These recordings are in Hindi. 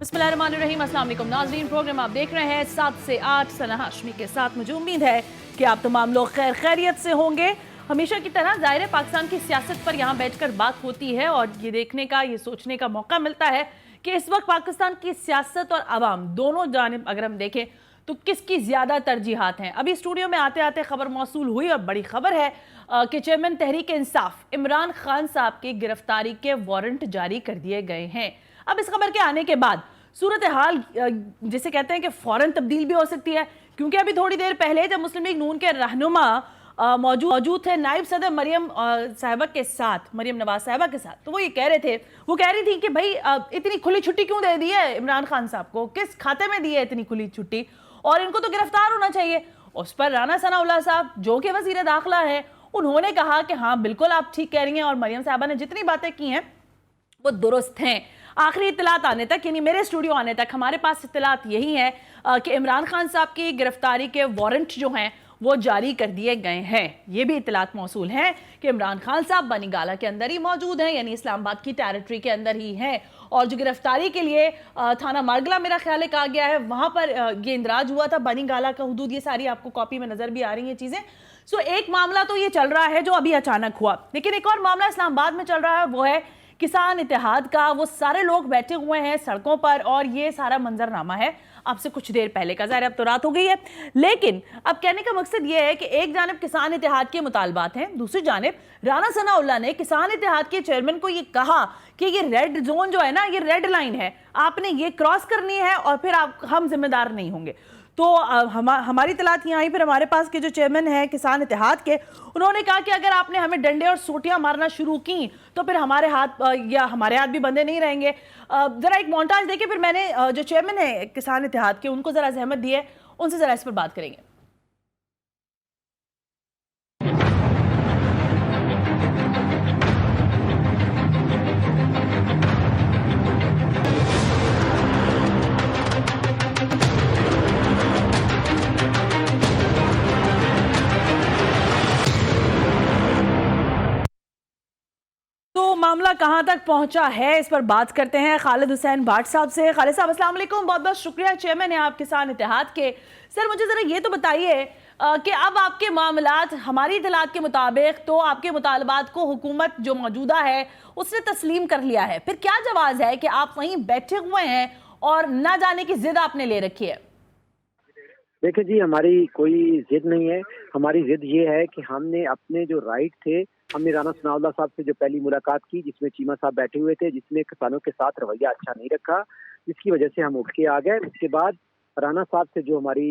बिस्मिल्लाहिर्रहमानिर्रहीम, अस्सलाम वालेकुम नाज़रीन। प्रोग्राम आप देख रहे हैं 7 से 8 सना हाशमी के साथ। मुझे उम्मीद है कि आप तमाम लोग खैर खैरियत से होंगे। हमेशा की तरह ज़ाहिर है पाकिस्तान की सियासत पर यहाँ बैठकर बात होती है और ये देखने का, ये सोचने का मौका मिलता है कि इस वक्त पाकिस्तान की सियासत और आवाम दोनों जानिब अगर हम देखें तो किसकी ज़्यादा तरजीहात हैं। अभी स्टूडियो में आते आते खबर मौसूल हुई और बड़ी खबर है कि चेयरमैन तहरीक इंसाफ इमरान खान साहब की गिरफ्तारी के वारंट जारी कर दिए गए हैं। अब इस खबर के आने के बाद सूरत हाल जिसे कहते हैं कि फौरन तब्दील भी हो सकती है, क्योंकि अभी थोड़ी देर पहले जब मुस्लिम लीग नून के रहनुमा मौजूद थे नायब सदर मरियम साहिबा के साथ, मरियम नवाज साहिबा के साथ, तो वो ये कह रहे थे, वो कह रही थी कि भाई इतनी खुली छुट्टी क्यों दे दी है इमरान खान साहब को, किस खाते में दी है इतनी खुली छुट्टी, और इनको तो गिरफ्तार होना चाहिए। उस पर राना सनाउल्लाह साहब जो कि वजीर दाखिला है, उन्होंने कहा कि हाँ बिल्कुल आप ठीक कह रही हैं और मरियम साहिबा ने जितनी बातें की हैं वो दुरुस्त हैं। आखिरी इत्तलात आने तक, यानी मेरे स्टूडियो आने तक, हमारे पास इत्तलात यही है कि इमरान खान साहब की गिरफ्तारी के वारंट जो हैं वो जारी कर दिए गए हैं। ये भी इत्तलात मौसूल हैं कि इमरान खान साहब बनीगाला के अंदर ही मौजूद हैं, यानी इस्लामाबाद की टेरिटरी के अंदर ही हैं, और जो गिरफ्तारी के लिए थाना मारगला मेरा ख्याल है कहा गया है, वहां पर ये इंदराज हुआ था, बनीगाला का हुदूद, ये सारी आपको कॉपी में नजर भी आ रही हैं चीजें। सो एक मामला तो ये चल रहा है जो अभी अचानक हुआ, लेकिन एक और मामला इस्लामाबाद में चल रहा है, वो है किसान इत्तेहाद का। वो सारे लोग बैठे हुए हैं सड़कों पर और ये सारा मंजरनामा है आपसे कुछ देर पहले का। ज़ाहिर अब तो रात हो गई है, लेकिन अब कहने का मकसद ये है कि एक जानिब किसान इत्तेहाद के मुतालबात हैं, दूसरी जानिब राना सनाउल्लाह ने किसान इत्तेहाद के चेयरमैन को ये कहा कि ये रेड जोन जो है ना, ये रेड लाइन है, आपने ये क्रॉस करनी है और फिर हम जिम्मेदार नहीं होंगे। तो हमारी तलात यहाँ आई, फिर हमारे पास के जो चेयरमैन हैं किसान इत्तेहाद के, उन्होंने कहा कि अगर आपने हमें डंडे और सोटियां मारना शुरू की तो फिर हमारे हाथ या हमारे हाथ भी बंधे नहीं रहेंगे। जरा एक मोन्टाज देखिए, फिर मैंने जो चेयरमैन है किसान इत्तेहाद के उनको जरा जहमत दी है, उनसे जरा इस पर बात करेंगे। तो मामला कहां तक पहुंचा है, इस पर बात करते हैं खालिद हुसैन भाट साहब से। खालिद साहब अस्सलाम वालेकुम, बहुत बहुत शुक्रिया, चेयरमैन है आप किसान इत्तेहाद के। सर मुझे जरा ये तो बताइए कि अब आपके मामलात हमारी इत्तलात के मुताबिक तो आपके मुतालबात को हुकूमत जो मौजूदा है उसने तस्लीम कर लिया है, फिर क्या जवाब है कि आप वहीं बैठे हुए हैं और ना जाने की जिद आपने ले रखी है? देखिए जी, हमारी कोई जिद नहीं है। हमारी जिद ये है कि हमने अपने जो राइट थे, हमने राना सनाउल्लाह साहब से जो पहली मुलाकात की जिसमें चीमा साहब बैठे हुए थे, जिसने किसानों के साथ रवैया अच्छा नहीं रखा, जिसकी वजह से हम उठ के आ गए। उसके बाद राना साहब से जो हमारी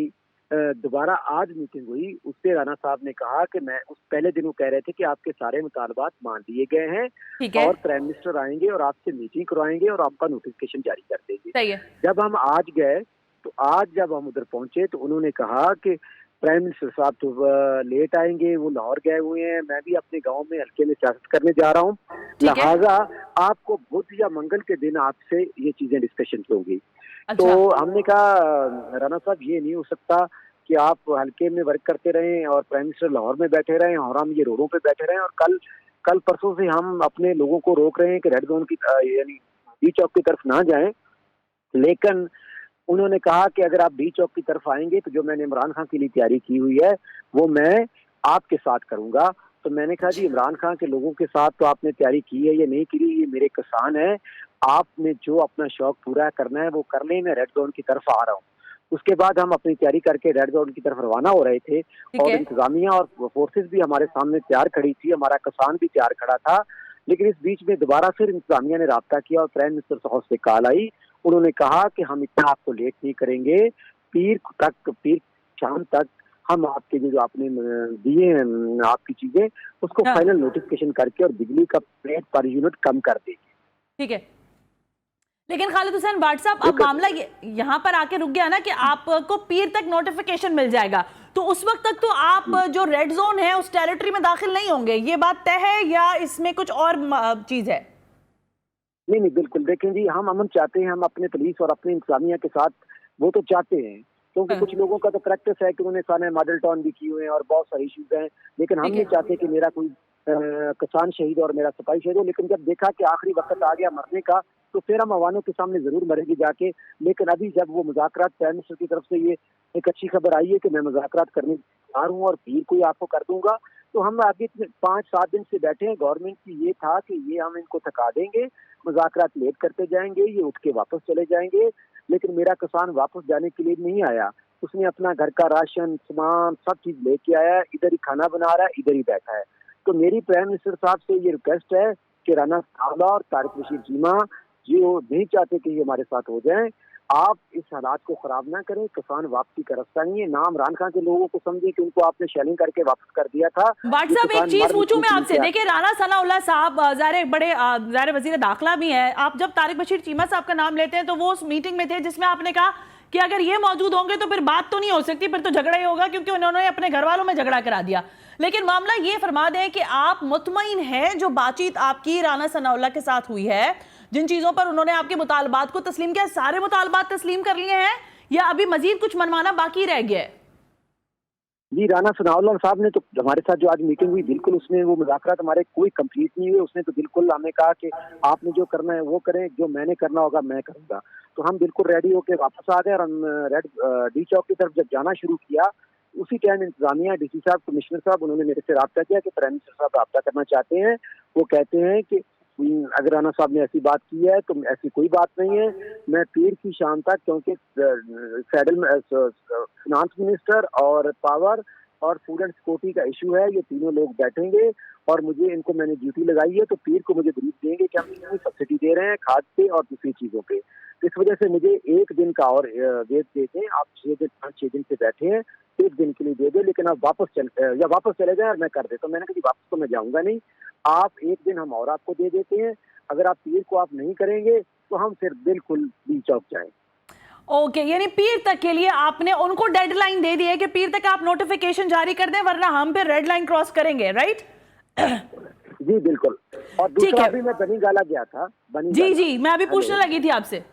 दोबारा आज मीटिंग हुई, उससे राना साहब ने कहा कि मैं उस पहले दिन वो कह रहे थे कि आपके सारे मुतालबात मान लिए गए हैं ठीक है, और प्राइम मिनिस्टर आएंगे और आपसे मीटिंग करवाएंगे और आपका नोटिफिकेशन जारी कर देंगे। सही है। जब हम आज गए तो आज जब हम उधर पहुंचे तो उन्होंने कहा कि प्राइम मिनिस्टर साहब तो लेट आएंगे, वो लाहौर गए हुए हैं, मैं भी अपने गांव में हल्के में सियासत करने जा रहा हूं, लिहाजा आपको बुध या मंगल के दिन आपसे ये चीजें डिस्कशन होंगी। अच्छा। तो हमने कहा राना साहब ये नहीं हो सकता कि आप हल्के में वर्क करते रहें और प्राइम मिनिस्टर लाहौर में बैठे रहें और हम ये रोडों पे बैठे रहें, और कल परसों से हम अपने लोगों को रोक रहे हैं कि रेड जोन की यानी बी चौक की तरफ ना जाएं। लेकिन उन्होंने कहा कि अगर आप बी चौक की तरफ आएंगे तो जो मैंने इमरान खान के लिए तैयारी की हुई है वो मैं आपके साथ करूंगा। तो मैंने कहा जी, इमरान खान के लोगों के साथ तो आपने तैयारी की है या नहीं की, ये मेरे किसान है, आपने जो अपना शौक पूरा करना है वो कर लें, मैं रेड जोन की तरफ आ रहा हूँ। उसके बाद हम अपनी तैयारी करके रेड जोन की तरफ रवाना हो रहे थे और इंतजामिया और फोर्सेस भी हमारे सामने तैयार खड़ी थी, हमारा किसान भी तैयार खड़ा था। लेकिन इस बीच में दोबारा फिर इंतजामिया ने राब्ता किया और प्राइम मिनिस्टर साहब से कॉल आई, उन्होंने कहा कि हम इतना आपको लेट नहीं करेंगे, पीर शाम तक हम आपके जो आपने दिए हैं आपकी चीजें उसको फाइनल नोटिफिकेशन करके और बिजली का रेट पर यूनिट कम कर देंगे। ठीक है, लेकिन खालिद हुसैन भाट साहब अब मामला यहाँ पर आके रुक गया ना कि आपको पीर तक नोटिफिकेशन मिल जाएगा, तो उस वक्त तक तो आप जो रेड जोन है उस टेरिटरी में दाखिल नहीं होंगे, ये बात तय है या इसमें कुछ और चीज है? नहीं, बिल्कुल। देखें जी, हम अमन चाहते हैं, हम अपने पुलिस और अपने इंतजामिया के साथ वो तो चाहते हैं, क्योंकि कुछ लोगों का तो प्रैक्टिस है कि उन्होंने सारे मॉडल टाउन भी किए हुए हैं और बहुत सारे इश्यूज हैं, लेकिन हम नहीं चाहते कि मेरा कोई किसान शहीद और मेरा सिपाही शहीद हो। लेकिन जब देखा कि आखिरी वक्त आ गया मरने का, तो फिर हम अवानों के सामने जरूर मरेंगे जाके। लेकिन अभी जब वो मुज़ाकरात प्राइम मिनिस्टर की तरफ से ये एक अच्छी खबर आई है कि मैं मुज़ाकरात करने तैयार हूँ और पीर को ही आपको कर दूंगा, तो हम आगे 5-7 दिन से बैठे हैं। गवर्नमेंट की ये था कि ये हम इनको थका देंगे, मुज़ाकरात लेट करते जाएंगे, ये उठ के वापस चले जाएंगे। लेकिन मेरा किसान वापस जाने के लिए नहीं आया। उसने अपना घर का राशन, सामान, सब चीज लेके आया, इधर ही खाना बना रहा है, इधर ही बैठा है। तो मेरी प्राइम मिनिस्टर साहब से ये रिक्वेस्ट है कि राना सावला और तारिक बशीर चीमा जो नहीं चाहते कि ये हमारे साथ हो जाएं, आप इस हालात को खराब ना करें। किसान वापसी का रास्ता नहीं है। नाम इमरान खान के लोगों को समझे कि उनको आपने शेलिंग करके वापस कर दिया था। भट्ट साहब, एक चीज पूछूं मैं आपसे, देखिए राना सनाउल्लाह साहब ज़ाहिर वजीर दाखिला भी है। आप जब तारिक बशीर चीमा साहब का नाम लेते हैं तो वो उस मीटिंग में थे जिसमें आपने कहा कि अगर ये मौजूद होंगे तो फिर बात तो नहीं हो सकती, फिर तो झगड़ा ही होगा क्योंकि उन्होंने अपने घर वालों में झगड़ा करा दिया। लेकिन मामला ये फरमा दें कि आप मुतमईन हैं जो बातचीत आपकी राना सनाउल्लाह के साथ हुई है, जिन चीजों पर उन्होंने आपके मुतालबात को तस्लीम किया, सारे मुतालबात तस्लीम कर लिए हैं या अभी मजीद कुछ मनमाना बाकी रह गया है? जी, राना सनाउल्लाह साहब ने तो हमारे साथ जो आज मीटिंग हुई, बिल्कुल उसमें वो मुज़ाकरात हमारे कोई कंप्लीट नहीं हुए। उसने तो बिल्कुल हमें कहा कि आपने जो करना है वो करें, जो मैंने करना होगा मैं करूंगा। तो हम बिल्कुल रेडी होके वापस आ गए और हम रेड डी चौक की तरफ जब जाना शुरू किया, उसी टाइम इंतजामिया, डीसी साहब, कमिश्नर साहब, उन्होंने मेरे से रब्ता किया कि प्राइम मिनिस्टर साहब रब्ता करना चाहते हैं। वो कहते हैं कि अगर राना साहब ने ऐसी बात की है तो ऐसी कोई बात नहीं है। मैं पीर की शाम तक, क्योंकि फिनांस मिनिस्टर और पावर और फूड एंड सिक्योरिटी का इशू है, ये तीनों लोग बैठेंगे और मुझे इनको मैंने ड्यूटी लगाई है, तो पीर को मुझे ब्रीफ देंगे कि हम कितनी सब्सिडी दे रहे हैं खाद पे और दूसरी चीजों पे। इस वजह से मुझे एक दिन का और वेट दे दें। आप 5-6 दिन से बैठे हैं, एक दिन के लिए दे दे, लेकिन आप वापस चले जाए और मैं कर देता हूँ। मैंने कहा वापस तो मैं जाऊंगा नहीं, आप एक दिन हम और आपको दे देते हैं। अगर आप पीर को आप नहीं करेंगे तो हम फिर बिल्कुल डी चौक जाएं। ओके, यानी पीर तक के लिए आपने उनको डेडलाइन दे दी है कि पीर तक आप नोटिफिकेशन जारी कर दें, वरना हम फिर रेड लाइन क्रॉस करेंगे, राइट? जी बिल्कुल। और दूसरा भी मैं बनी गाला गया था। जी, मैं अभी पूछने लगी थी आपसे।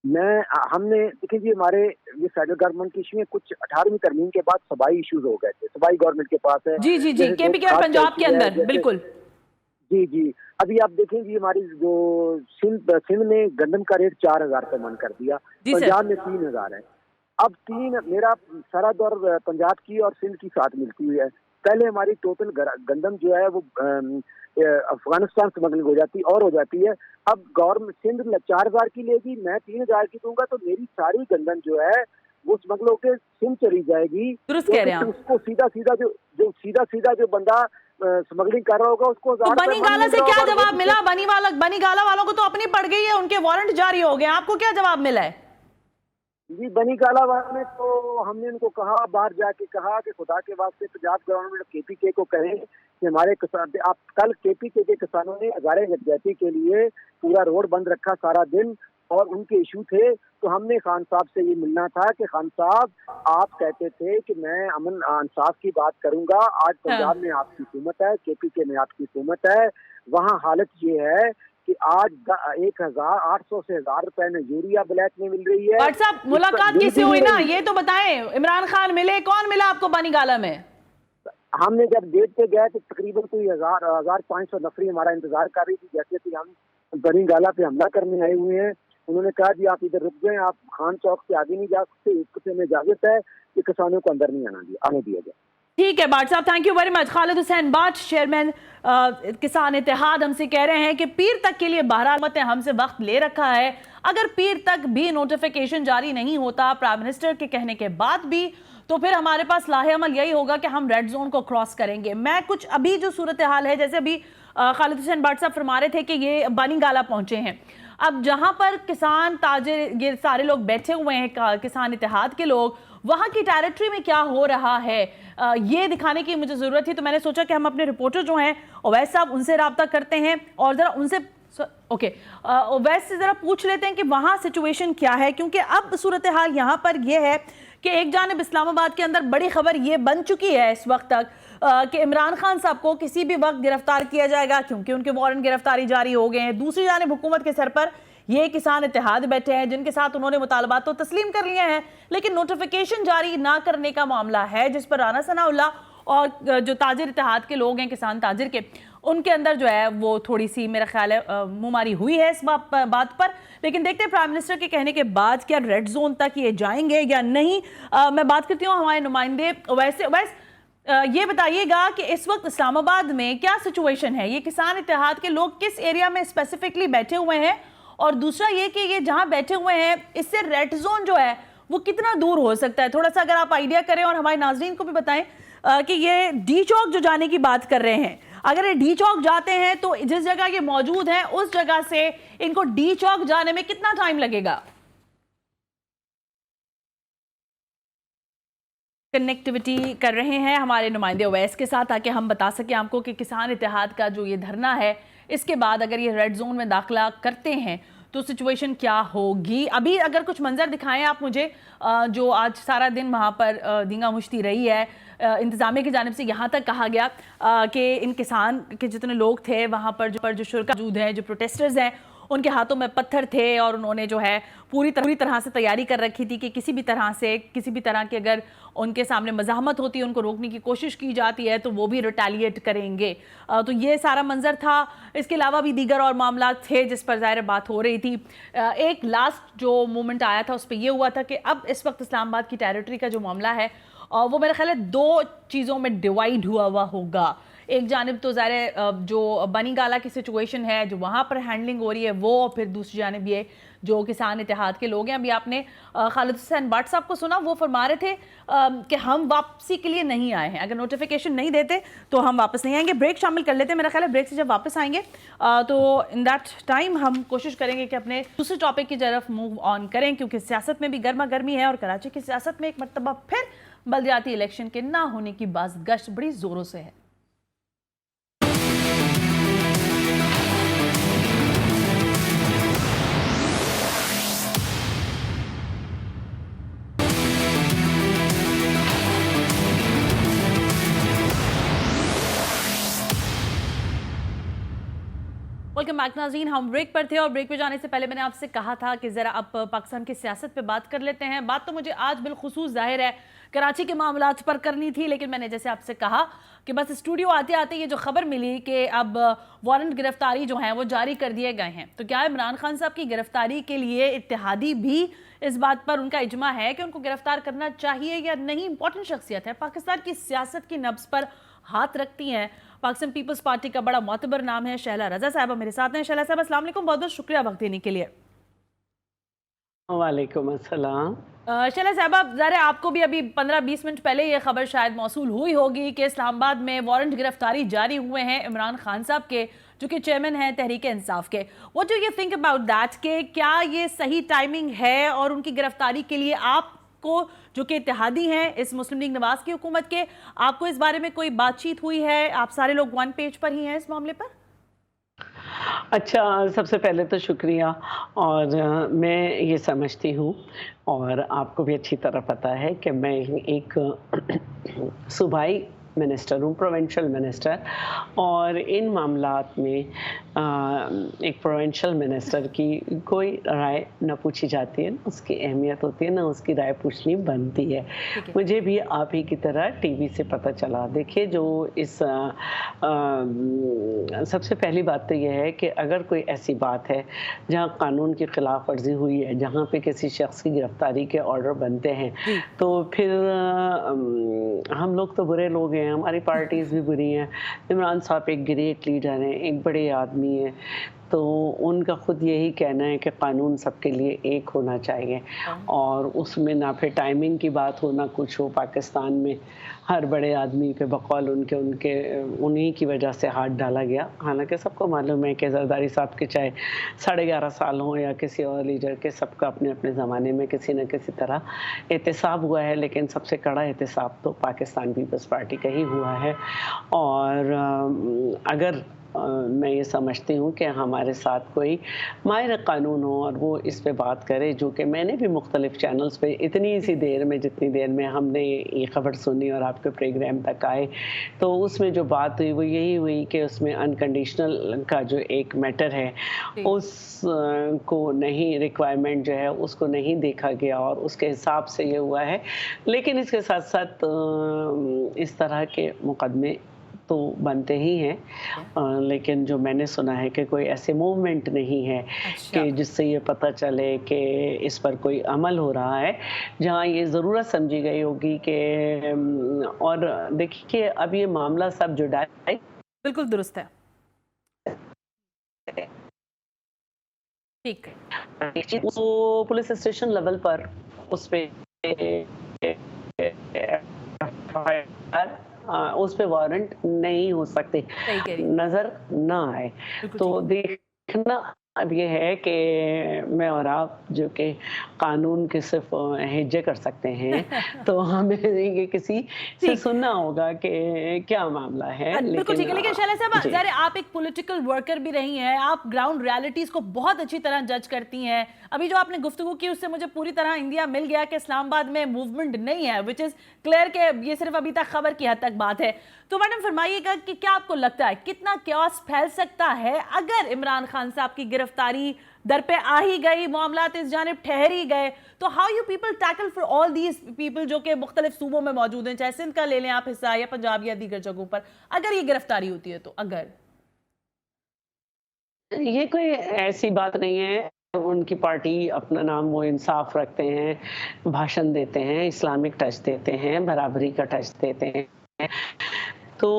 हमने देखिए जी, हमारे ये फेडरल गवर्नमेंट के इशू में कुछ 18वीं तरमीम के बाद सबाई इश्यूज हो गए थे। सबाई गवर्नमेंट के पास है। जी, केपी के और पंजाब के अंदर, बिल्कुल। जी, अभी आप देखेंगे हमारी जो सिंध में गंदम का रेट 4,000 रुपये मन कर दिया, पंजाब में 3,000 है। अब मेरा सारा दौर पंजाब की और सिंध की साथ मिलती हुई है। पहले हमारी टोटल गंदम जो है वो अफगानिस्तान स्मगलिंग हो जाती है। अब गवर्नमेंट सिंध 4,000 की लेगी, मैं 3,000 की दूंगा, तो मेरी सारी गंदम जो है वो स्मगल होकर सिंध चली जाएगी। तो उसको सीधा जो बंदा स्मगलिंग कर रहा होगा उसको तो बनीगाला से क्या जवाब मिला? बनीगाला वालों को तो अपनी पड़ गई है, उनके वारंट जारी हो गए, आपको क्या जवाब मिला है? जी, बनीगाला वाले तो हमने उनको कहा, बाहर जाके कहा कि खुदा के वास्ते पंजाब गवर्नमेंट केपीके को कहें कि हमारे किसान, आप कल केपीके के किसानों ने हजारे यकजहती के लिए पूरा रोड बंद रखा सारा दिन और उनके इशू थे। तो हमने खान साहब से ये मिलना था कि खान साहब, आप कहते थे कि मैं अमन इंसाफ की बात करूंगा। आज पंजाब में आपकी हुकूमत है, केपीके में आपकी हुकूमत है, वहाँ हालत ये है कि आज 1,800 से 1,000 रुपए में यूरिया ब्लैक में मिल रही है। साहब, मुलाकात किससे हुई ना, ये तो बताएं। इमरान खान मिले, कौन मिला आपको बनीगाला में? हमने जब गेट पे गए तो तकरीबन कोई 1,500 नफरी हमारा इंतजार कर रही थी, जैसे कि हम बनीगाला पे हमला करने आए हुए हैं। उन्होंने कहा जी आप इधर रुक जाएं, आप खान चौक से आगे नहीं जा सकते, इससे में इजाजत है कि किसानों को अंदर नहीं आने दिया जाए। ठीक है भट्ट साहब, thank you very much. Khalid Hussain Bhatt, chairman किसान इत्तेहाद, हमसे कह रहे हैं कि पीर तक के लिए बहरहाल ने हमसे वक्त ले रखा है। अगर पीर तक भी नोटिफिकेशन जारी नहीं होता प्राइम मिनिस्टर के कहने के बाद भी, तो फिर हमारे पास लाहे अमल यही होगा कि हम रेड जोन को क्रॉस करेंगे। मैं कुछ अभी जो सूरत हाल है, जैसे अभी खालिद हुसैन भट्ट साहब फरमा रहे थे कि ये बनीगाला पहुंचे हैं। अब जहां पर किसान ताजिर, ये सारे लोग बैठे हुए हैं, किसान इत्तेहाद के लोग, वहां की टेरिटरी में क्या हो रहा है ये दिखाने की मुझे जरूरत थी। तो मैंने सोचा कि हम अपने रिपोर्टर जो हैं ओवैस साहब, उनसे रब्ता करते हैं और जरा उनसे ओवैस से जरा पूछ लेते हैं कि वहां सिचुएशन क्या है। क्योंकि अब सूरत हाल यहाँ पर यह है कि एक जानिब इस्लामाबाद के अंदर बड़ी खबर ये बन चुकी है इस वक्त तक कि इमरान खान साहब को किसी भी वक्त गिरफ्तार किया जाएगा, क्योंकि उनके वारंट गिरफ्तारी जारी हो गए हैं। दूसरी जानिब हुकूमत के सर पर ये किसान इत्तेहाद बैठे हैं, जिनके साथ उन्होंने मुतालबात तो तस्लीम कर लिए हैं, लेकिन नोटिफिकेशन जारी ना करने का मामला है, जिस पर राना सनाउल्लाह और जो ताजिर इत्तेहाद के लोग हैं, किसान ताजिर के, उनके अंदर जो है वो थोड़ी सी मेरा ख्याल है मुमारी हुई है इस बात पर। लेकिन देखते हैं प्राइम मिनिस्टर के कहने के बाद क्या रेड जोन तक ये जाएंगे या नहीं। मैं बात करती हूँ हमारे नुमाइंदे ये बताइएगा कि इस वक्त इस्लामाबाद में क्या सिचुएशन है, ये किसान इत्तेहाद के लोग किस एरिया में स्पेसिफिकली बैठे हुए हैं, और दूसरा ये कि ये जहां बैठे हुए हैं इससे रेड जोन जो है वो कितना दूर हो सकता है, थोड़ा सा अगर आप आइडिया करें और हमारे नाजरीन को भी बताएं कि ये डी चौक जो जाने की बात कर रहे हैं, अगर ये डी चौक जाते हैं तो जिस जगह ये मौजूद है उस जगह से इनको डी चौक जाने में कितना टाइम लगेगा। कनेक्टिविटी कर रहे हैं हमारे नुमाइंदे ओवैस के साथ ताकि हम बता सकें आपको कि किसान इत्तेहाद का जो ये धरना है इसके बाद अगर ये रेड जोन में दाखिला करते हैं तो सिचुएशन क्या होगी। अभी अगर कुछ मंजर दिखाएं आप मुझे, जो आज सारा दिन वहाँ पर दींगा मुश्ती रही है, इंतज़ामिया की जानिब से यहाँ तक कहा गया कि इन किसान के जितने लोग थे वहाँ पर जो शुरा मौजूद हैं, जो प्रोटेस्टर्स हैं, उनके हाथों में पत्थर थे और उन्होंने जो है पूरी तरह से तैयारी कर रखी थी कि किसी भी तरह की अगर उनके सामने मज़ाहमत होती है, उनको रोकने की कोशिश की जाती है तो वो भी रिटेलिएट करेंगे। तो ये सारा मंजर था। इसके अलावा भी दीगर और मामला थे जिस पर ज़ाहिर बात हो रही थी। एक लास्ट जो मोमेंट आया था उस पर यह हुआ था कि अब इस वक्त इस्लामाबाद की टेरिटरी का जो मामला है वो मेरा ख्याल है दो चीज़ों में डिवाइड हुआ होगा। एक जानिब तो ज़ाहिर जो बनी गाला की सिचुएशन है जो वहाँ पर हैंडलिंग हो रही है वो, और फिर दूसरी जानिब ये जो किसान इत्तेहाद के लोग हैं। अभी आपने खालिद हुसैन भट्ट साहब को सुना, वो फरमा रहे थे कि हम वापसी के लिए नहीं आए हैं, अगर नोटिफिकेशन नहीं देते तो हम वापस नहीं आएंगे। ब्रेक शामिल कर लेते हैं, मेरा ख्याल है ब्रेक से जब वापस आएंगे तो इन दैट टाइम हम कोशिश करेंगे कि अपने दूसरे टॉपिक की तरफ मूव ऑन करें, क्योंकि सियासत में भी गर्मा गर्मी है और कराची की सियासत में एक मरतबा फिर बलदियाती इलेक्शन के ना होने की बाज़गश्त बड़ी ज़ोरों से है। वेलकम बैक नाज़रीन, हम ब्रेक पर थे और ब्रेक पे जाने से पहले मैंने आपसे कहा था कि ज़रा आप पाकिस्तान की सियासत पे बात कर लेते हैं। बात तो मुझे आज बिलखुसूस ज़ाहिर है कराची के मामलात पर करनी थी, लेकिन मैंने जैसे आपसे कहा कि बस स्टूडियो आते आते ये जो खबर मिली कि अब वारंट गिरफ्तारी जो हैं वो जारी कर दिए गए हैं, तो क्या इमरान खान साहब की गिरफ्तारी के लिए इत्तेहादी भी इस बात पर उनका इजमा है कि उनको गिरफ्तार करना चाहिए या नहीं। इंपॉर्टेंट शख्सियत है, पाकिस्तान की सियासत की नब्ज पर हाथ रखती हैं। पाकिस्तान पीपल्स पार्टी का बड़ा मोतबर नाम है शहला रजा साहबा मेरे साथ हैं। शहला साहब अस्सलाम वालेकुम, बहुत बहुत शुक्रिया वक्त देने के लिए। वालेकुम अस्सलाम। शहला साहबा, ज़रा आपको भी अभी 15-20 मिनट पहले ये खबर शायद मौसूल हुई होगी कि इस्लामाबाद में वारंट गिरफ्तारी जारी हुए हैं इमरान खान साहब के, जो कि चेयरमैन हैं तहरीक इंसाफ के। What do you think about that, कि क्या ये सही टाइमिंग है और उनकी गिरफ्तारी के लिए आपको जो कि इत्तेहादी हैं इस मुस्लिम लीग नवाज की हुकूमत के, आपको इस बारे में कोई बातचीत हुई है? आप सारे लोग वन पेज पर ही हैं इस मामले पर? अच्छा, सबसे पहले तो शुक्रिया। और मैं ये समझती हूँ और आपको भी अच्छी तरह पता है कि मैं एक सूबाई मिनिस्टर हूँ, प्रोविंशियल मिनिस्टर, और इन मामलात में एक प्रोविंशियल मिनिस्टर की कोई राय न पूछी जाती है, न उसकी अहमियत होती है, न उसकी राय पूछनी बनती है। मुझे भी आप ही की तरह टीवी से पता चला। देखिए, जो इस सबसे पहली बात तो यह है कि अगर कोई ऐसी बात है जहाँ कानून की खिलाफ वर्जी हुई है, जहाँ पे किसी शख्स की गिरफ्तारी के ऑर्डर बनते हैं, तो फिर हम लोग तो बुरे लोग हैं, हमारी पार्टीज़ भी बुरी हैं। इमरान साहब एक ग्रेट लीडर हैं, एक बड़े आदमी हैं, तो उनका ख़ुद यही कहना है कि कानून सबके लिए एक होना चाहिए, और उसमें ना फिर टाइमिंग की बात हो ना कुछ हो। पाकिस्तान में हर बड़े आदमी पे बकौल उन्हीं की वजह से हाथ डाला गया। हालांकि सबको मालूम है कि जरदारी साहब के चाहे 11.5 साल हों या किसी और लीडर के, सबका अपने अपने ज़माने में किसी न किसी तरह एहतसाब हुआ है, लेकिन सबसे कड़ा एहतसाब तो पाकिस्तान पीपल्स पार्टी का ही हुआ है। और अगर मैं ये समझती हूँ कि हमारे साथ कोई माहिर कानून हो और वो इस पे बात करे, जो कि मैंने भी मुख्तलिफ चैनल्स पे इतनी सी देर में, जितनी देर में हमने ये खबर सुनी और आपके प्रोग्राम तक आए, तो उसमें जो बात हुई वो यही हुई कि उसमें अनकंडीशनल का जो एक मैटर है उस को नहीं, रिक्वायरमेंट जो है उसको नहीं देखा गया और उसके हिसाब से ये हुआ है। लेकिन इसके साथ साथ इस तरह के मुकदमे तो बनते ही हैं, लेकिन जो मैंने सुना है कि कोई ऐसे मूवमेंट नहीं है अच्छा। कि जिससे ये पता चले कि इस पर कोई अमल हो रहा है। जहाँ ये ज़रूरत समझी गई होगी कि और देखिए कि अब ये मामला सब जुडाई बिल्कुल दुरुस्त है। ठीक है। तो पुलिस स्टेशन लेवल पर उस पे उस पे वारंट नहीं हो सकते, सही कह रही हैं। नजर ना आए। बिल्कुल तो ठीक है। देखना अब ये है कि मैं और आप जो कि कानून के सिर्फ हेजे कर सकते हैं, तो हमें ये किसी से ठीक। सुनना होगा कि क्या मामला है। बिल्कुल ठीक लेकिन है, लेकिन शैला साहब जी, ज़ाहिर है आप एक पॉलिटिकल वर्कर भी रही हैं, आप ग्राउंड रियलिटीज को बहुत अच्छी तरह जज करती हैं। अभी जो आपने गुफ्तगू की उससे मुझे पूरी तरह इंडिया मिल गया कि इस्लामाबाद में मूवमेंट नहीं है, विच इज़ क्लियर के ये सिर्फ अभी तक खबर की हद तक बात है। तो मैडम फरमाइएगा कि क्या आपको लगता है कितना क्यास फैल सकता है अगर इमरान खान साहब की गिरफ्तारी दर पे आ ही गई, मामलात इस जानिब ठहर ही गए, तो how you people tackle for all these people जो कि मुख्तलिफ सूबों में मौजूद हैं, चाहे सिंध का ले लें आप हिस्सा या पंजाब या दीगर जगहों पर, अगर ये गिरफ्तारी होती है तो अगर ये कोई ऐसी बात नहीं है। उनकी पार्टी अपना नाम वो इंसाफ रखते हैं, भाषण देते हैं, इस्लामिक टच देते हैं, बराबरी का टच देते हैं। तो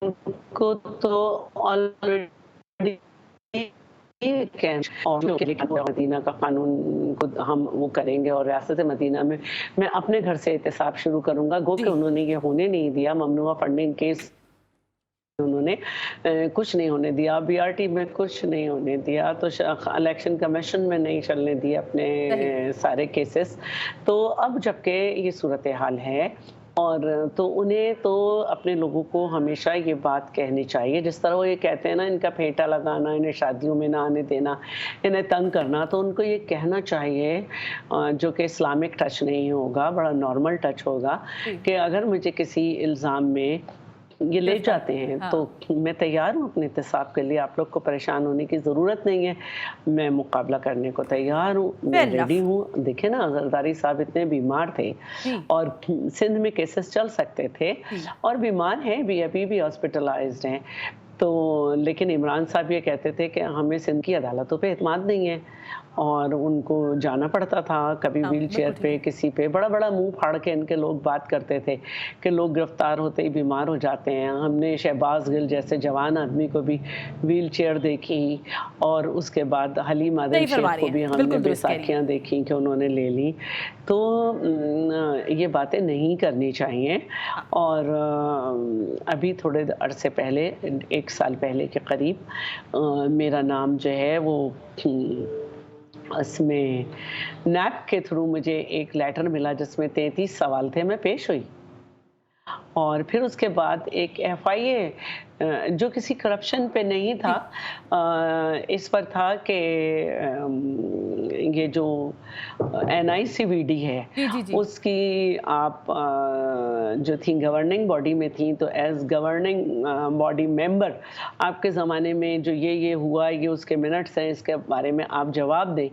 उनको तो ऑलरेडी और मदीना का कानून को हम वो करेंगे और रियासत मदीना में मैं अपने घर से एहतसाब शुरू करूंगा। गो कि जी उन्होंने ये होने नहीं दिया, ममनुआ फंडिंग केस उन्होंने कुछ नहीं होने दिया, बीआरटी में कुछ नहीं होने दिया, तो इलेक्शन कमीशन में नहीं चलने दिए अपने सही। सारे केसेस। तो अब जबकि ये सूरत हाल है और तो उन्हें तो अपने लोगों को हमेशा ये बात कहनी चाहिए, जिस तरह वो ये कहते हैं ना, इनका फेंटा लगाना, इन्हें शादियों में ना आने देना, इन्हें तंग करना, तो उनको ये कहना चाहिए जो कि इस्लामिक टच नहीं होगा, बड़ा नॉर्मल टच होगा, जी कि अगर मुझे किसी इल्ज़ाम में ये ले गिरफ्तार जाते हैं हाँ। तो मैं तैयार हूँ अपने एहतसाब के लिए। आप लोग को परेशान होने की ज़रूरत नहीं है, मैं मुकाबला करने को तैयार हूँ, मैं Fair enough. रेडी हूँ। देखिए ना, जरदारी साहब इतने बीमार थे जी और सिंध में केसेस चल सकते थे जी और बीमार हैं भी, अभी भी हॉस्पिटलाइज्ड हैं। तो लेकिन इमरान साहब ये कहते थे कि हमें सिंध की अदालतों पे एतमाद नहीं है और उनको जाना पड़ता था कभी हाँ, व्हील चेयर बिल्कुल ठीक पे, है। किसी पे बड़ा बड़ा मुंह फाड़ के इनके लोग बात करते थे कि लोग गिरफ्तार होते ही बीमार हो जाते हैं। हमने शहबाज गिल जैसे जवान आदमी को भी व्हील चेयर देखी और उसके बाद हलीम आदम सही शेख फरमा रही को हैं, भी हमने बिल्कुल दुरुस्त कह रही हैं। बैसाखियां देखी कि उन्होंने ले ली। तो ये बातें नहीं करनी चाहिए। हाँ, और अभी थोड़े अरसे पहले, 1 साल पहले के करीब मेरा नाम जो है वो उसमें नैप के थ्रू मुझे एक लेटर मिला जिसमें 33 सवाल थे, मैं पेश हुई। और फिर उसके बाद एक एफआईए जो किसी करप्शन पे नहीं था, इस पर था कि ये जो एनआईसीवीडी है जी जी जी उसकी आप जो थी गवर्निंग बॉडी में थी, तो एज गवर्निंग बॉडी मेंबर आपके ज़माने में जो ये हुआ, ये उसके मिनट्स हैं, इसके बारे में आप जवाब दें।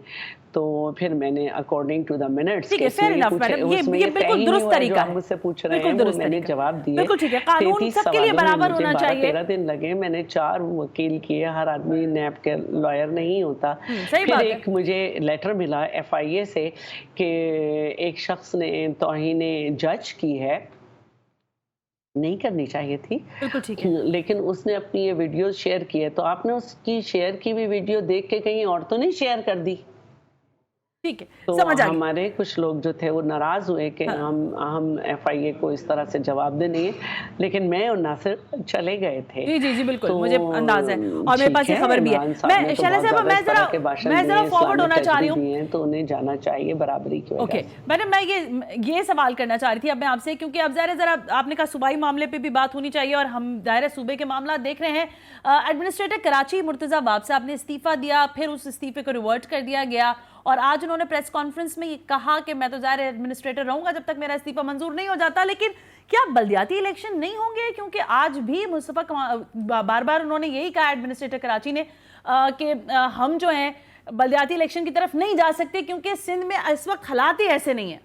तो फिर मैंने अकॉर्डिंग टू द मिनट्स ठीक है, फेयर इनफ मैडम, ये बिल्कुल दुरुस्त तरीका है, मुझसे पूछ रहे बिल्कुल हैं वो दुरुस्त मैंने तरीका, जवाब दिए। बिल्कुल ठीक है। कानून 33 सबके लिए सवालों में बराबर मुझे होना 12-13 चाहिए। दिन लगे, मैंने 4 वकील किए, हर आदमी नैब के लॉयर नहीं होता। सही फिर बात है। एक मुझे लेटर मिला एफआईए से कि एक शख्स ने तौहीन जज की है, नहीं करनी चाहिए थी, बिल्कुल ठीक है। लेकिन उसने अपनी ये वीडियो शेयर की है। तो आपने उसकी शेयर की हुई वीडियो देख के कहीं और तो नहीं शेयर कर दी? ठीक है, तो समझ आ गई। हमारे कुछ लोग जो थे वो नाराज हुए कि हाँ। हम एफआईए को इस तरह से जवाब दे नहीं है, लेकिन मैं और नासिर चले गए थे। जी जी जी बिल्कुल, तो मुझे अंदाज है और मेरे ठीक पास ये खबर भी है। इमरान साहब ने मैं तो शैला बहुत साहब ज्यादा इस तरह के भाषण मैं दिए, जरा फॉरवर्ड इस्लामिक होना टच चाह भी रही हूँ। दिए हैं, तो उन्हें जाना चाहिए बराबरी की वजह ओके से। मैडम, मैं ये सवाल करना चाह रही थी अब मैं आपसे, क्योंकि अब ज़रा आपने कहा सूबाई मामले पे भी बात होनी चाहिए और हम ज़ाहिर सूबे के मामला देख रहे हैं। एडमिनिस्ट्रेटर कराची मुर्तज़ा वाब साहब ने इस्तीफा दिया, फिर उस इस्तीफे को रिवर्ट कर दिया गया और आज उन्होंने प्रेस कॉन्फ्रेंस में ये कहा कि मैं तो ज़ाहिर एडमिनिस्ट्रेटर रहूंगा जब तक मेरा इस्तीफा मंजूर नहीं हो जाता। लेकिन क्या बल्दियाती इलेक्शन नहीं होंगे? क्योंकि आज भी मुस्तफा बार बार उन्होंने यही कहा एडमिनिस्ट्रेटर कराची ने कि हम जो हैं बल्दियाती इलेक्शन की तरफ नहीं जा सकते क्योंकि सिंध में इस वक्त हालात ही ऐसे नहीं है।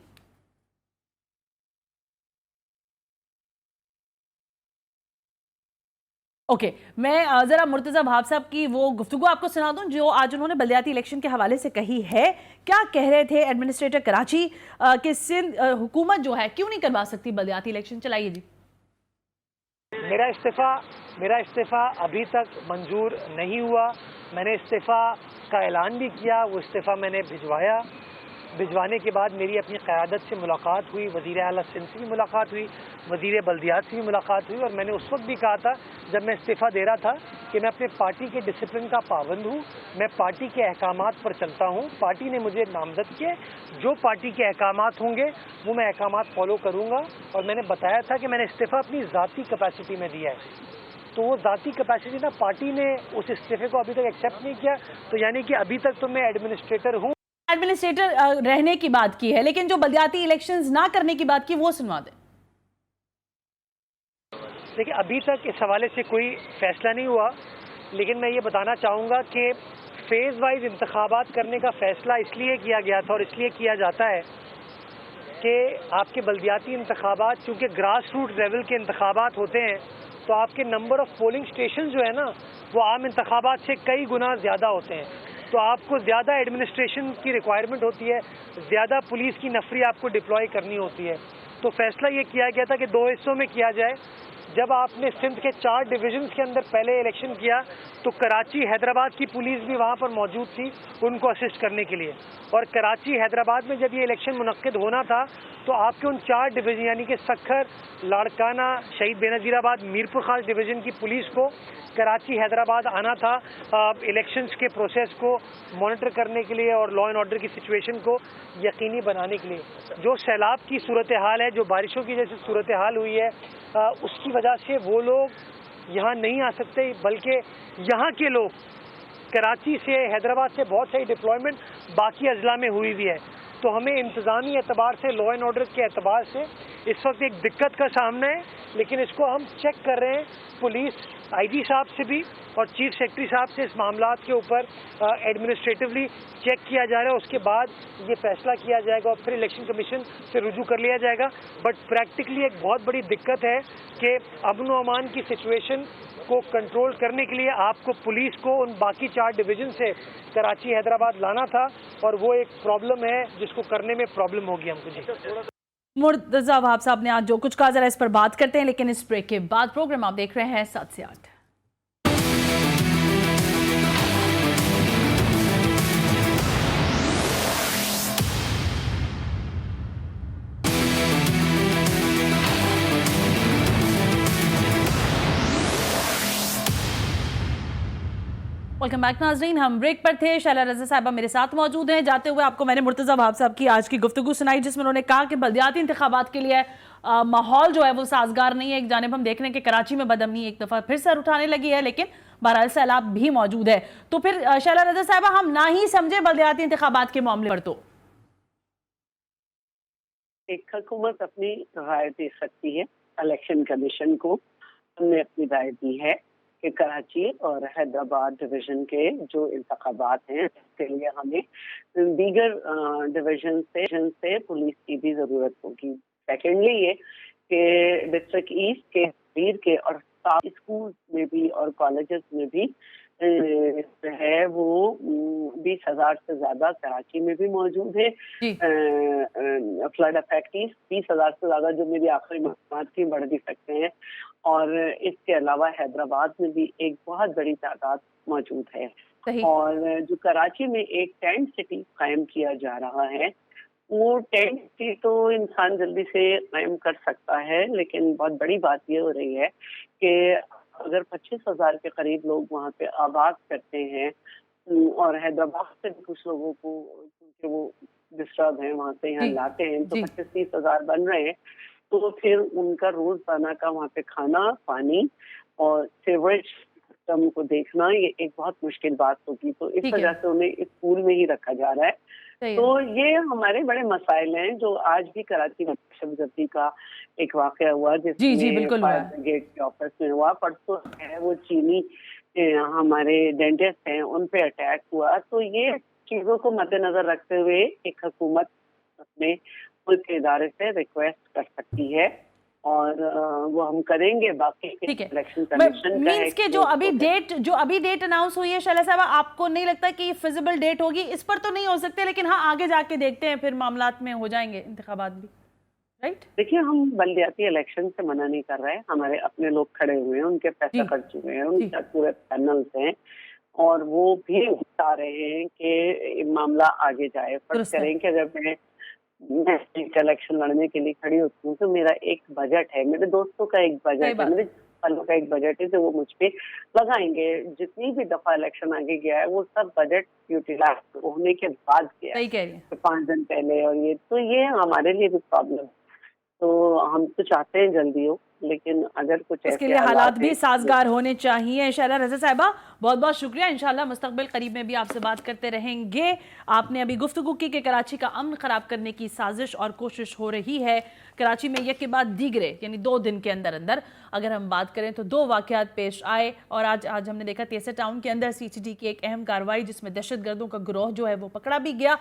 ओके, मैं जरा मुर्तजा भाब साहब की वो गुफ्तगू आपको सुना दूं जो आज उन्होंने बलदियाती इलेक्शन के हवाले से कही है। क्या कह रहे थे एडमिनिस्ट्रेटर कराची कि सिंध हुकूमत जो है क्यों नहीं करवा सकती बलदियाती इलेक्शन? चलाइए जी। मेरा इस्तीफ़ा अभी तक मंजूर नहीं हुआ। मैंने इस्तीफ़ा का ऐलान भी किया, वो इस्तीफ़ा मैंने भिजवाने के बाद मेरी अपनी क़यादत से मुलाकात हुई, वज़ीर आला सिंध से भी मुलाकात हुई, वज़ीर बल्दियात से भी मुलाकात हुई, और मैंने उस वक्त भी कहा था जब मैं इस्तीफ़ा दे रहा था कि मैं अपने पार्टी के डिसिप्लिन का पाबंद हूँ, मैं पार्टी के अहकामात पर चलता हूँ। पार्टी ने मुझे नामज़द किया, जो पार्टी के अहकामात होंगे वो मैं अहकामात फॉलो करूँगा। और मैंने बताया था कि मैंने इस्तीफ़ा अपनी ज़ाती कैपेसिटी में दिया है, तो वो ज़ाती कैपेसिटी ना पार्टी ने उस इस्तीफ़े को अभी तक एक्सेप्ट नहीं किया, तो यानी कि अभी तक तो मैं एडमिनिस्ट्रेटर हूँ। एडमिनिस्ट्रेटर रहने की बात की है, लेकिन जो बलदियाती इलेक्शंस ना करने की बात की वो सुनवा दें। देखिए, अभी तक इस हवाले से कोई फैसला नहीं हुआ, लेकिन मैं ये बताना चाहूँगा कि फेज़ वाइज इंतखाबात करने का फ़ैसला इसलिए किया गया था और इसलिए किया जाता है कि आपके बल्दियाती इंतखाबात चूँकि ग्रास रूट लेवल के इंतखाबात होते हैं, तो आपके नंबर ऑफ़ पोलिंग स्टेशन जो है ना वो आम इंतखाबात से कई गुना ज़्यादा होते हैं, तो आपको ज़्यादा एडमिनिस्ट्रेशन की रिक्वायरमेंट होती है, ज़्यादा पुलिस की नफरी आपको डिप्लॉय करनी होती है। तो फैसला ये किया गया था कि 2 हिस्सों में किया जाए। जब आपने सिंध के 4 डिवीजन्स के अंदर पहले इलेक्शन किया तो कराची हैदराबाद की पुलिस भी वहाँ पर मौजूद थी उनको असिस्ट करने के लिए, और कराची हैदराबाद में जब ये इलेक्शन मुनक्किद होना था तो आपके उन 4 डिवीजन यानी कि सखर, लाड़काना, शहीद बेनज़ीराबाद, मीरपुर खास डिवीज़न की पुलिस को कराची हैदराबाद आना था इलेक्शंस के प्रोसेस को मॉनिटर करने के लिए और लॉ एंड ऑर्डर की सिचुएशन को यकीनी बनाने के लिए। जो सैलाब की सूरत हाल है, जो बारिशों की जैसे सूरत हाल हुई है, उसकी वजह से वो लोग यहाँ नहीं आ सकते, बल्कि यहाँ के लोग कराची से, हैदराबाद से बहुत सारी डिप्लॉयमेंट बाकी अजला में हुई हुई है। तो हमें इंतज़ामी एतबार से, लॉ एंड ऑर्डर के एतबार से इस वक्त एक दिक्कत का सामना है, लेकिन इसको हम चेक कर रहे हैं पुलिस आईजी साहब से भी और चीफ सेक्रेटरी साहब से। इस मामलात के ऊपर एडमिनिस्ट्रेटिवली चेक किया जा रहा है, उसके बाद ये फैसला किया जाएगा और फिर इलेक्शन कमीशन से रुजू कर लिया जाएगा। बट प्रैक्टिकली एक बहुत बड़ी दिक्कत है कि अमन व अमान की सिचुएशन को कंट्रोल करने के लिए आपको पुलिस को उन बाकी 4 डिवीजन से कराची हैदराबाद लाना था, और वो एक प्रॉब्लम है जिसको करने में प्रॉब्लम होगी हमको। जी, मुर्तजा भाब साहब ने आज जो कुछ कहा, जरा इस पर बात करते हैं, लेकिन इस ब्रेक के बाद प्रोग्राम आप देख रहे हैं 7 से 8। वेलकम बैक नाजरीन, हम ब्रेक पर थे। शैला रज़ा साहिबा मेरे साथ मौजूद हैं। जाते हुए आपको मैंने मुर्तजा भाब साहब की आज की गुफ्तगू सुनाई, जिसमें उन्होंने कहा कि बलदियाती इंतखाबात के लिए माहौल जो है वो साजगार नहीं है। एक जानिब हम देख रहे हैं कि कराची में बदअमनी एक दफ़ा फिर सर उठाने लगी है, लेकिन बहरहाल सैलाब भी मौजूद है। तो फिर शैला रज़ा साहिबा, हम ना ही समझे बलदियाती इंतखाबात के मामले पर, तो एक हुकूमत अपनी राय दे सकती है। इलेक्शन कमीशन को हमने अपनी राय दी है कि कराची और हैदराबाद डिवीजन के जो इंतखाबात हैं उसके लिए हमें दीगर डिवीजन से पुलिस की भी जरूरत होगी। सेकेंडली ये कि डिस्ट्रिक्ट ईस्ट के, वीर के और स्कूल में भी और कॉलेजेस में भी है वो 20,000 से ज्यादा कराची में भी मौजूद है। फ्लड अफेक्टीज 20,000 से ज्यादा जो मेरी आखिरी मालूमात की बढ़ भी सकते हैं, और इसके अलावा हैदराबाद में भी एक बहुत बड़ी तादाद मौजूद है। और जो कराची में एक टेंट सिटी कायम किया जा रहा है, वो टेंट सिटी तो इंसान जल्दी से कायम कर सकता है, लेकिन बहुत बड़ी बात ये हो रही है कि अगर 25,000 के करीब लोग वहाँ पे आबाद करते हैं और हैदराबाद से भी कुछ लोगों को, क्योंकि वो डिस्टर्ब है, वहाँ से यहाँ लाते हैं, तो 25-30 हजार बन रहे हैं, तो फिर उनका रोजाना का वहाँ पे खाना, पानी और सीवरेज सिस्टम को देखना ये एक बहुत मुश्किल बात होगी। तो इस वजह से उन्हें स्कूल में ही रखा जा रहा है। तो ये हमारे बड़े मसाइल हैं जो आज भी कराची में शबजती का एक वाकया हुआ जिसमें फायर ब्रिगेड के ऑफिस में हुआ। परसों है वो चीनी हमारे डेंटिस्ट हैं उन पे अटैक हुआ। तो ये चीजों को मद्देनजर रखते हुए एक हुकूमत अपने मुल्क के इदारे से रिक्वेस्ट कर सकती है और वो हम करेंगे। बाकी ठीक है, इलेक्शन कमीशन का मींस के जो अभी डेट अनाउंस हुई है शैला साहब, आपको नहीं लगता कि फिजिबल डेट होगी? इस पर तो नहीं हो सकते, लेकिन हाँ आगे जाके देखते हैं, फिर मामलात में हो जाएंगे इंतखाबात भी, राइट? देखिए, हम बल्दियाती इलेक्शन से मना नहीं कर रहे हैं, हमारे अपने लोग खड़े हुए हैं, उनके पैसा खर्च हुए हैं, उनके पूरे पैनल्स हैं और वो भी चाह रहे हैं कि मामला आगे जाए। फर्ज करें कि अगर मैं एक इलेक्शन लड़ने के लिए खड़ी होती हूँ तो मेरा एक बजट है, मेरे दोस्तों का एक बजट है, मेरे वालों का एक बजट है, तो वो मुझ पे लगाएंगे। जितनी भी दफा इलेक्शन आगे गया है वो सब बजट यूटिलाइज होने के बाद गया है, तो 5 दिन पहले, और ये हमारे लिए भी प्रॉब्लम है। तो हम तो चाहते हैं जल्दी हो, लेकिन अगर कुछ उसके लिए हालात भी साजगार होने चाहिए। शैला रज़ा साहिबा, बहुत बहुत शुक्रिया। इंशाल्लाह मुस्तकबिल करीब में भी आपसे बात करते रहेंगे। आपने अभी गुफ्तगू की कि कराची का अमन खराब करने की साजिश और कोशिश हो रही है। कराची में एक के बाद दीगरे, यानी 2 दिन के अंदर अंदर अगर हम बात करें तो 2 वाक़यात पेश आए, और आज हमने देखा तेसर टाउन के अंदर CCD की एक अहम कार्रवाई, जिसमें दहशतगर्दों का गिरोह जो है वो पकड़ा भी गया।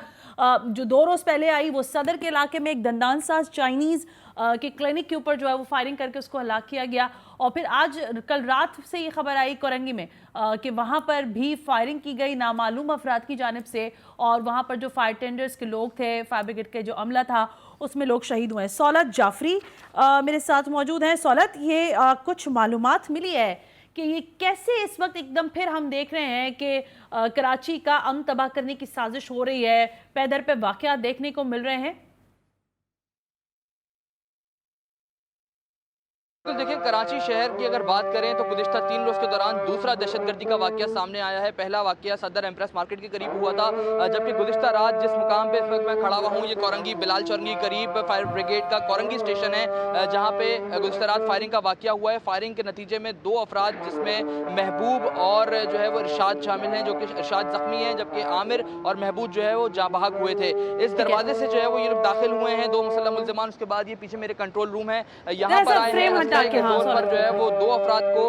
जो 2 रोज़ पहले आई वो सदर के इलाके में एक दंदान साज चाइनीज़ के क्लिनिक के ऊपर जो है वो फायरिंग करके उसको हलाक किया गया। और फिर आज कल रात से ये खबर आई कोरंगी में कि वहाँ पर भी फायरिंग की गई नामालूम अफराद की जानिब से, और वहाँ पर जो फायर टेंडर्स के लोग थे, फायर ब्रिगेड के जो अमला था, उसमें लोग शहीद हुए हैं। सौलत जाफरी मेरे साथ मौजूद हैं। सौलत, ये कुछ मालूमात मिली है कि ये कैसे इस वक्त एकदम फिर हम देख रहे हैं कि कराची का अमन तबाह करने की साजिश हो रही है, पैदर पे वाक़यात देखने को मिल रहे हैं? तो देखिए, कराची शहर की अगर बात करें तो गुज़िश्ता 3 रोज़ के दौरान दूसरा दहशतगर्दी का वाक़या सामने आया है। पहला वाक़या सदर एम्प्रेस मार्केट के करीब हुआ था, जबकि गुज़िश्ता रात जिस मुकाम पे इस वक्त मैं खड़ा हुआ हूँ, ये कोरंगी बिलाल चौरंगी के करीब फायर ब्रिगेड का कोरंगी स्टेशन है, जहाँ पे गुज़िश्ता रात फायरिंग का वाक़या हुआ है। फायरिंग के नतीजे में 2 अफराद, जिसमें महबूब और जो है वो इरशाद शामिल हैं, जो कि इरशाद ज़ख्मी हैं, जबकि आमिर और महबूब जो है वो जाँ बहक हुए थे। इस दरवाजे से जो है वो ये लोग दाखिल हुए हैं, 2 मुसल्लम मुल्ज़िमान। उसके बाद ये पीछे मेरे कंट्रोल रूम है, यहाँ पर आए हैं पर जो है वो 2 अफराद को।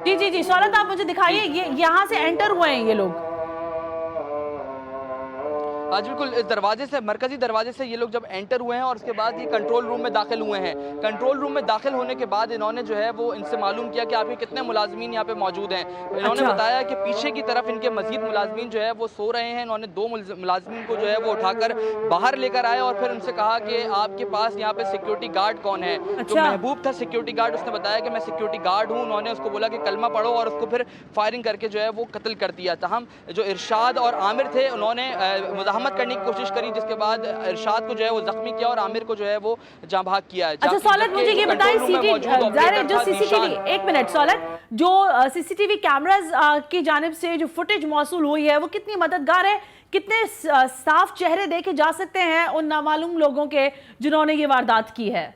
जी सौलत, आप मुझे दिखाइए, ये यहाँ से एंटर हुए हैं ये लोग? आज बिल्कुल इस दरवाजे से, मरकजी दरवाजे से ये लोग जब एंटर हुए हैं और उसके बाद ये कंट्रोल रूम में दाखिल हुए हैं। कंट्रोल रूम में दाखिल होने के बाद इन्होंने जो है वो इनसे मालूम किया कि आपके कितने मुलाजमीन यहाँ पे मौजूद हैं। इन्होंने बताया कि पीछे की तरफ इनके मजीद मुलाजमीन जो है वो सो रहे हैं। इन्होंने 2 मुलाजमीन को जो है वो उठाकर बाहर लेकर आए और फिर उनसे कहा कि आपके पास यहाँ पे सिक्योरिटी गार्ड कौन है? जो महबूब था सिक्योरिटी गार्ड, उसने बताया कि मैं सिक्योरिटी गार्ड हूँ। उन्होंने उसको बोला कि कलमा पढ़ो और उसको फिर फायरिंग करके जो है वो कत्ल कर दिया। तहम जो इरशाद और आमिर थे, उन्होंने मुज़ाहमत करने की कोशिश करी, जिसके बाद इरशाद को जो है वो जख्मी किया और आमिर को जो है वो जाँ बहक किया है। अच्छा सौलत, मुझे ये बताइए, जो CCTV, एक मिनट सौलत, जो CCTV कैमरास की जानिब से जो फुटेज मौसूल हुई है वो कितनी मददगार है? कितने साफ चेहरे देखे जा सकते हैं उन नामालूम लोगों के जिन्होंने ये वारदात की है?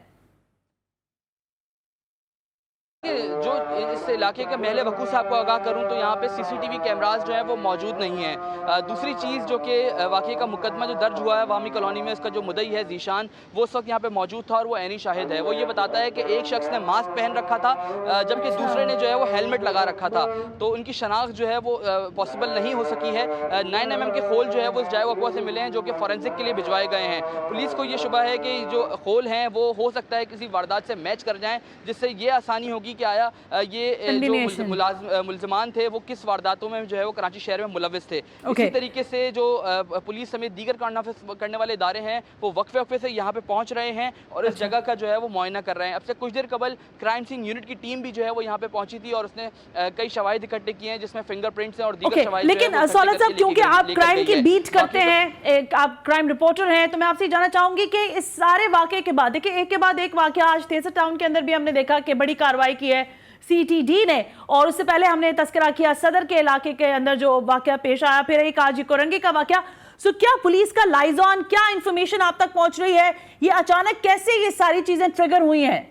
जो इस इलाके के महले वकूफ़ से आपको आगाह करूं तो यहाँ पे CCTV कैमरास जो है वो मौजूद नहीं है। दूसरी चीज़ जो कि वाक़े का मुकदमा जो दर्ज हुआ है वामी कॉलोनी में, उसका जो मुद्दई है जीशान, वो उस वक्त यहाँ पे मौजूद था और वो ऐनी शाहिद है। वो ये बताता है कि एक शख्स ने मास्क पहन रखा था, जबकि दूसरे ने जो है वो हेलमेट लगा रखा था, तो उनकी शनाख्त जो है वो पॉसिबल नहीं हो सकी है। 9 mm के खोल जो है वो जाए वकवा से मिले हैं, जो कि फॉरेंसिक के लिए भिजवाए गए हैं। पुलिस को ये शुबा है कि जो खोल हैं वो हो सकता है किसी वारदात से मैच कर जाएँ, जिससे ये आसानी होगी कि आया ये जो मुल्ज़िमान थे वो किस वारदातों में जो है वो कराची शहर में मुलविस थे। इसी तरीके से जो पुलिस समेत दीगर करने वाले इदारे हैं वो वक्फे से यहाँ पे पहुँच रहे हैं और इस जगह का जो है वो मुआयना कर रहे हैं। अब से कुछ देर कबल क्राइम सीन यूनिट की टीम भी जो है वो यहाँ पे पहुंची थी और उसने कई शवाहिद इकट्ठे किए हैं, जिसमें फिंगरप्रिंट्स हैं और दीगर शवाहिद। लेकिन सौलत साहब, क्योंकि आप क्राइम की बीट करते हैं, आप क्राइम रिपोर्टर हैं, तो मैं आपसे जानना चाहूंगी कि इस सारे वाकये के बाद, देखिए एक के बाद एक वाकया, आज तेसर टाउन के अंदर भी हमने देखा कि बड़ी कार्रवाई की है CTD ने, और उससे पहले हमने तस्करा किया सदर के इलाके के अंदर जो वाकया पेश आया, फिर एक आज कोरंगी का वाकया। सो क्या पुलिस का लाइजॉन, क्या इंफॉर्मेशन आप तक पहुंच रही है? ये अचानक कैसे ये सारी चीजें ट्रिगर हुई हैं?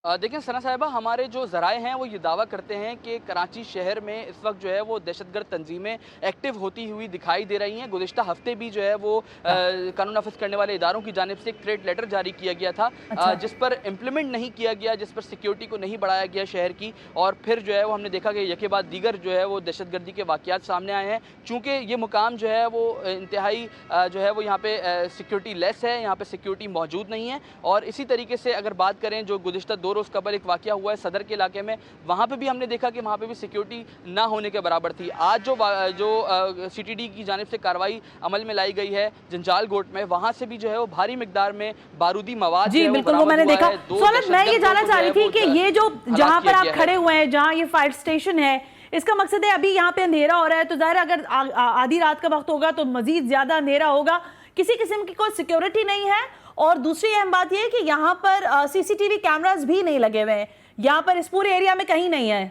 देखिए सना साहिबा, हमारे जो ज़राए हैं वो ये दावा करते हैं कि कराची शहर में इस वक्त जो है वो दहशतगर्द तंजीमें एक्टिव होती हुई दिखाई दे रही हैं। गुज़िश्ता हफ्ते भी जो है वो कानून नाफिज करने वाले इदारों की जानिब से एक थ्रेट लेटर जारी किया गया था, जिस पर इम्प्लीमेंट नहीं किया गया, जिस पर सिक्योरिटी को नहीं बढ़ाया गया शहर की। और फिर जो है वो हमने देखा कि यके बाद दीगर जो है वो दहशतगर्दी के वाक़यात सामने आए हैं। चूँकि ये मुकाम जो है वो इंतहाई जो है वो यहाँ पे सिक्योरिटी लेस है, यहाँ पे सिक्योरिटी मौजूद नहीं है। और इसी तरीके से अगर बात करें, जो गुज़िश्ता 2 रोज़ कबल एक वाक़या हुआ है सदर के इलाके में, वहाँ पे भी हमने देखा कि वहाँ पे भी सिक्योरिटी ना होने के बराबर थी। आज जो सीटीडी की जानिब से कार्रवाई अमल में लाई गई है जंजाल गोट में, वहाँ से भी जो है वो भारी मिकदार में बारूदी मवाद जी बिल्कुल, वो मैंने देखा। सोलत, मैं ये जानना चाह रही थी कि ये जो जहाँ पर आप खड़े हुए हैं, जहाँ ये फायर स्टेशन है, इसका मकसद है अभी यहाँ पे अंधेरा हो रहा है, तो जाहिर अगर आधी रात का वक्त होगा तो मजीद ज्यादा अंधेरा होगा, किसी किस्म की कोई सिक्योरिटी नहीं है। और दूसरी अहम बात यह है कि यहाँ पर सीसीटीवी कैमरास भी नहीं लगे हुए हैं, यहाँ पर इस पूरे एरिया में कहीं नहीं है।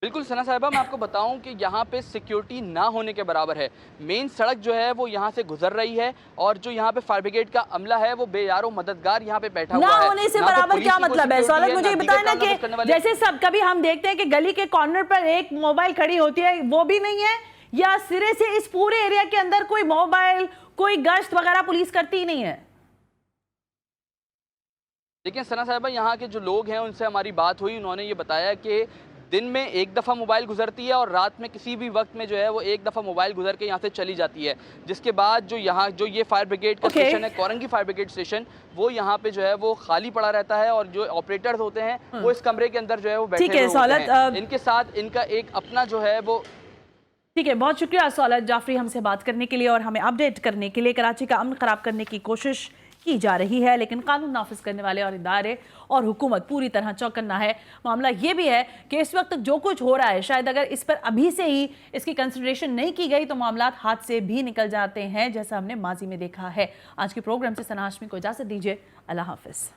बिल्कुल सना साहिबा, मैं आपको बताऊं कि यहाँ पे सिक्योरिटी ना होने के बराबर है। मेन सड़क जो है वो यहाँ से गुजर रही है और जो यहाँ पे फायर ब्रिगेड का अमला है वो बेयारो मददगार यहाँ पे बैठा हुआ है। ना होने से बराबर क्या मतलब है सौलत? मुझे बताया ना कि जैसे सब कभी हम देखते हैं कि गली के कॉर्नर पर एक मोबाइल खड़ी होती है, वो भी नहीं है, या सिरे से इस पूरे एरिया के अंदर कोई मोबाइल, कोई गश्त वगैरह पुलिस करती ही नहीं है? देखिए सना साहिबा, यहाँ के जो लोग हैं उनसे हमारी बात हुई, उन्होंने ये बताया कि दिन में एक दफ़ा मोबाइल गुजरती है और रात में किसी भी वक्त में जो है वो एक दफ़ा मोबाइल गुजर के यहाँ से चली जाती है। जिसके बाद जो ये फायर ब्रिगेड का स्टेशन है, कोरंगी फायर ब्रिगेड स्टेशन, वो यहाँ पे जो है वो खाली पड़ा रहता है और जो ऑपरेटर्स होते हैं वो इस कमरे के अंदर जो है वो बैठे हुए होते हैं। इनके साथ इनका एक अपना जो है वो। ठीक है, बहुत शुक्रिया सौलत जाफरी हमसे बात करने के लिए और हमें अपडेट करने के लिए। कराची का अमन खराब करने की कोशिश की जा रही है, लेकिन कानून नाफिज करने वाले और इदारे और हुकूमत पूरी तरह चौकन्ना है। मामला ये भी है कि इस वक्त जो कुछ हो रहा है, शायद अगर इस पर अभी से ही इसकी कंसिडरेशन नहीं की गई तो मामला हाथ से भी निकल जाते हैं, जैसा हमने माजी में देखा है। आज के प्रोग्राम से सना हाशमी को इजाजत दीजिए। अल्लाह हाफिज।